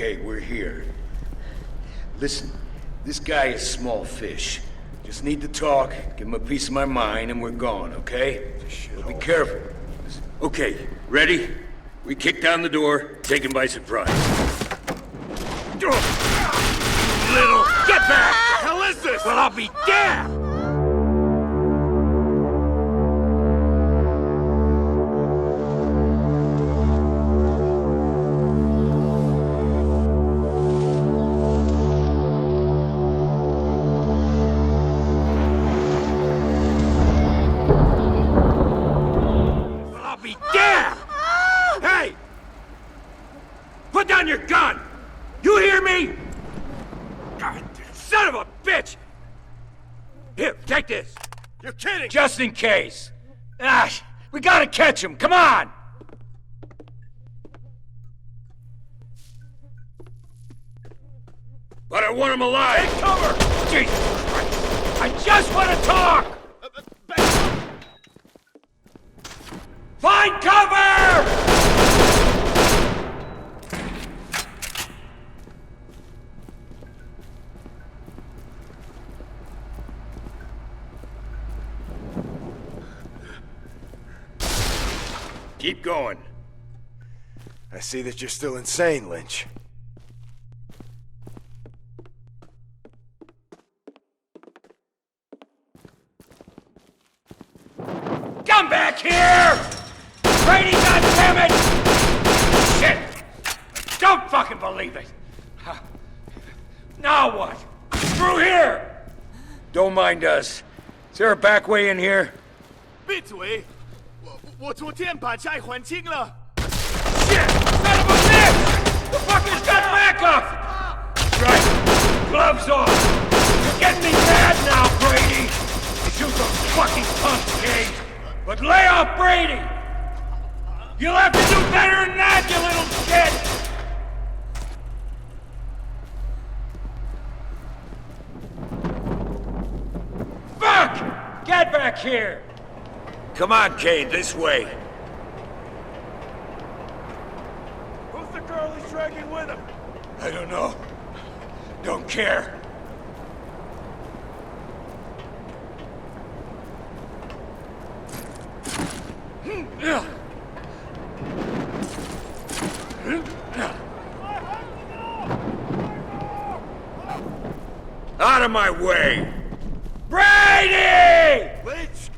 Okay, we're here. Listen, this guy is small fish. Just need to talk, give him a piece of my mind, and we're gone, okay? So be careful. Okay, ready? We kick down the door, taken by surprise. Little, get back! What the hell is this? Well, I'll be damned! Your gun! You hear me? God, son of a bitch! Here, take this. You're kidding! Just in case. Ah, we gotta catch him, come on! But I want him alive! Take cover! Jesus Christ! I just want to talk! Find cover! Keep going. I see that you're still insane, Lynch. Come back here! Brady, goddammit! Shit! Don't fucking believe it! Now what? Through here! Don't mind us. Is there a back way in here? 闭嘴！我昨天把债还清了。 Shit! Son of a bitch! The fucker's got backup! Right. Gloves off! You're getting me mad now, Brady! Shoot those fucking punks, Kane! But lay off Brady! You'll have to do better than that, you little shit! Fuck! Get back here! Come on, Kane, this way. Who's the girl he's dragging with him? I don't know. Don't care. Out of my way! Brady! Lynch!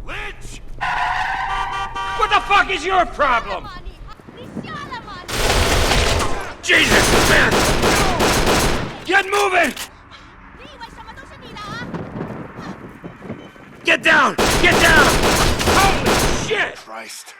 Lynch! What the fuck is your problem? Jesus, man! Get moving! Get down! Get down! Holy shit! Christ.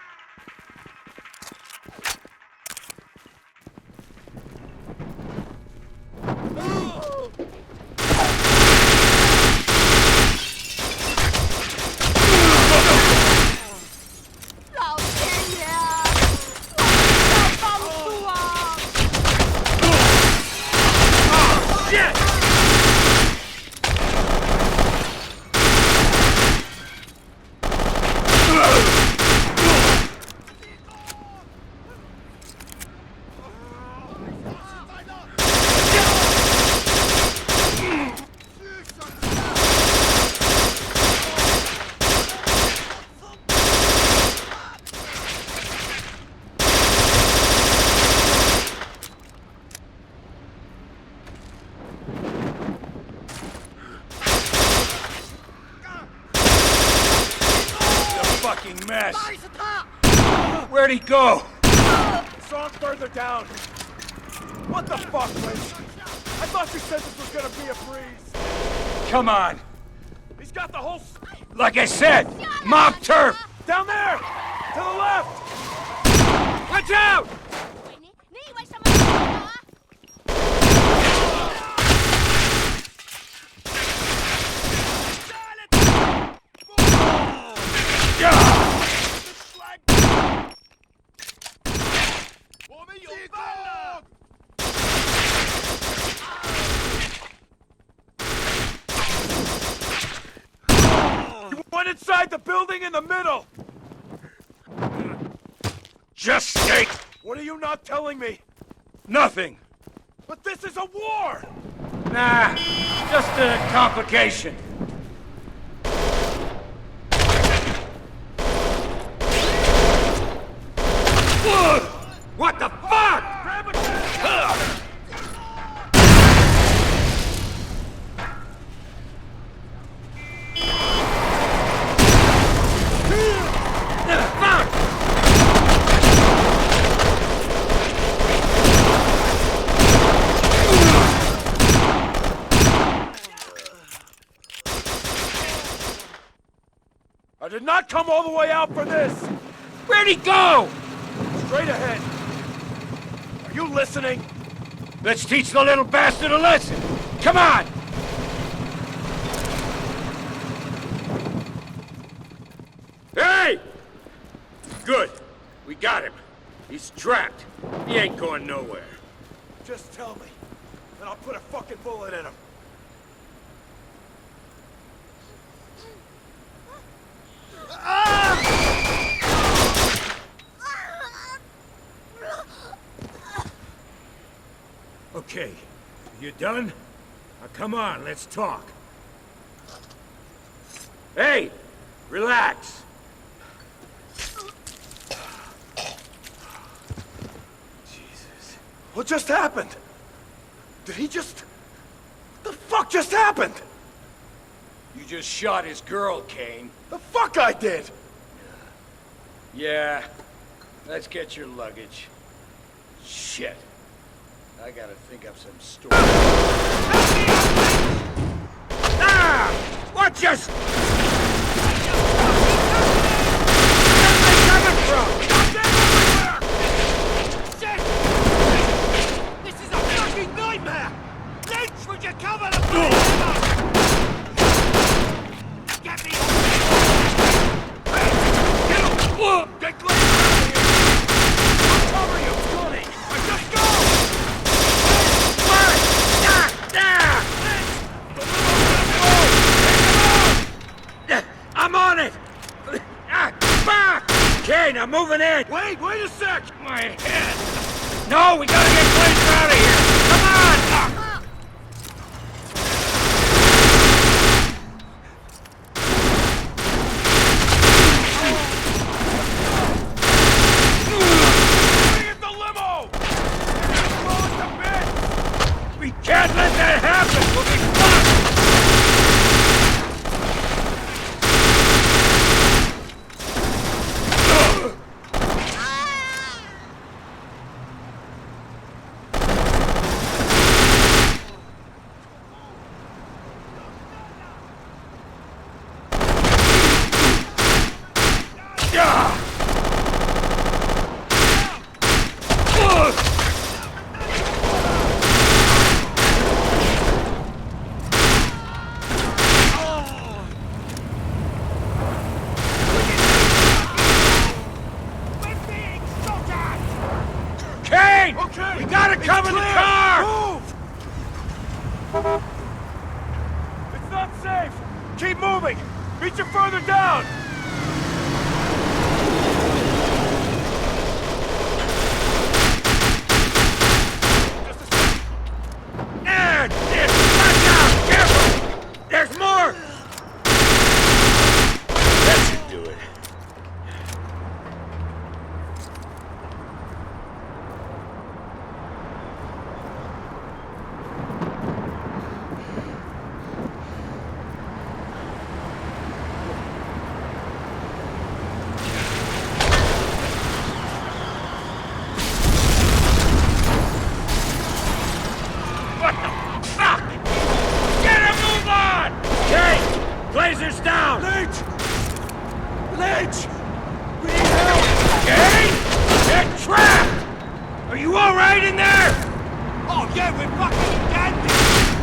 Mess. Where'd he go? Saw him further down. What the fuck, Lynch? I thought you said this was gonna be a breeze. Come on. He's got the whole... Like I said, mob turf! Down there! To the left! Watch out! One inside the building in the middle! Just stay... What are you not telling me? Nothing. But this is a war! Nah, just a complication. What the fuck? Grab a gun! I did not come all the way out for this! Where'd he go? Straight ahead. Are you listening? Let's teach the little bastard a lesson. Come on! Hey! Good. We got him. He's trapped. He ain't going nowhere. Just tell me, and I'll put a fucking bullet in him. Okay. You done? Now come on, let's talk. Hey! Relax. Jesus. What just happened? Did he just... What the fuck just happened? You just shot his girl, Kane. The fuck I did! Yeah. Let's get your luggage. Shit. I gotta think up some story. Ah! Watch us! Where's they coming from? Shit! This is a fucking nightmare! Lynch, would you cover the place? Get me off! Hey! Get him! Get clear out of here! I'll cover you, Johnny! Just go! I'm on it! Fuck! Kane, I'm moving in! Wait a sec! My head! No, we gotta get Glazer out of here! Come on! Get the limo! Blow it to bits! We can't let that happen! We'll be fucked! We gotta cover the car! Move! It's not safe! Keep moving! Meet you further down! Just a second. Watch out! Careful! There's more! That should do it. Glazer's down! Lynch! Lynch! We need help! Kane? They're trapped! Are you alright in there? Oh yeah, we're fucking dandy!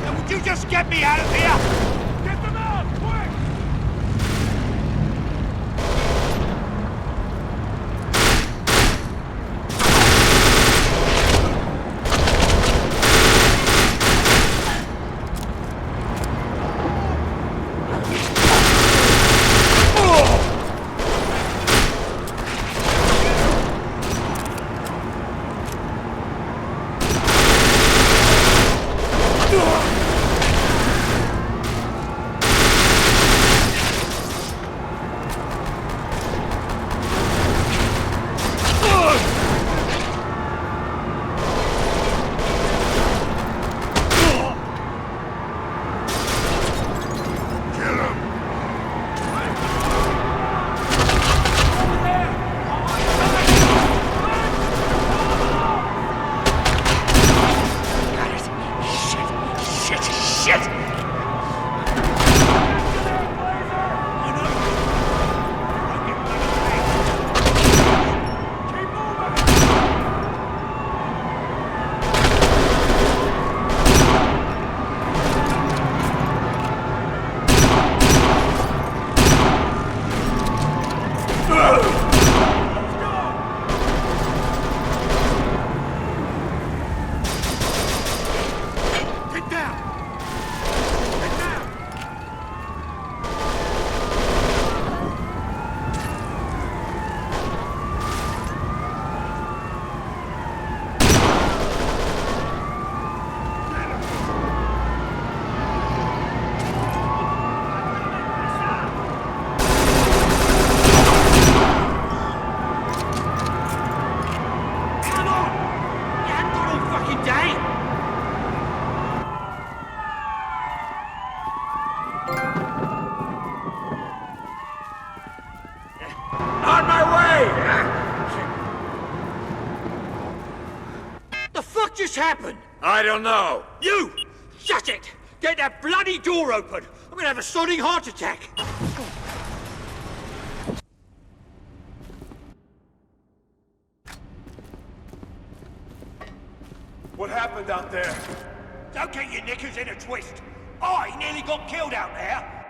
Now would you just get me out of here? Get them out, quick! happen? I don't know. You! Shut it! Get that bloody door open! I'm gonna have a sodding heart attack! What happened out there? Don't get your knickers in a twist! I nearly got killed out there!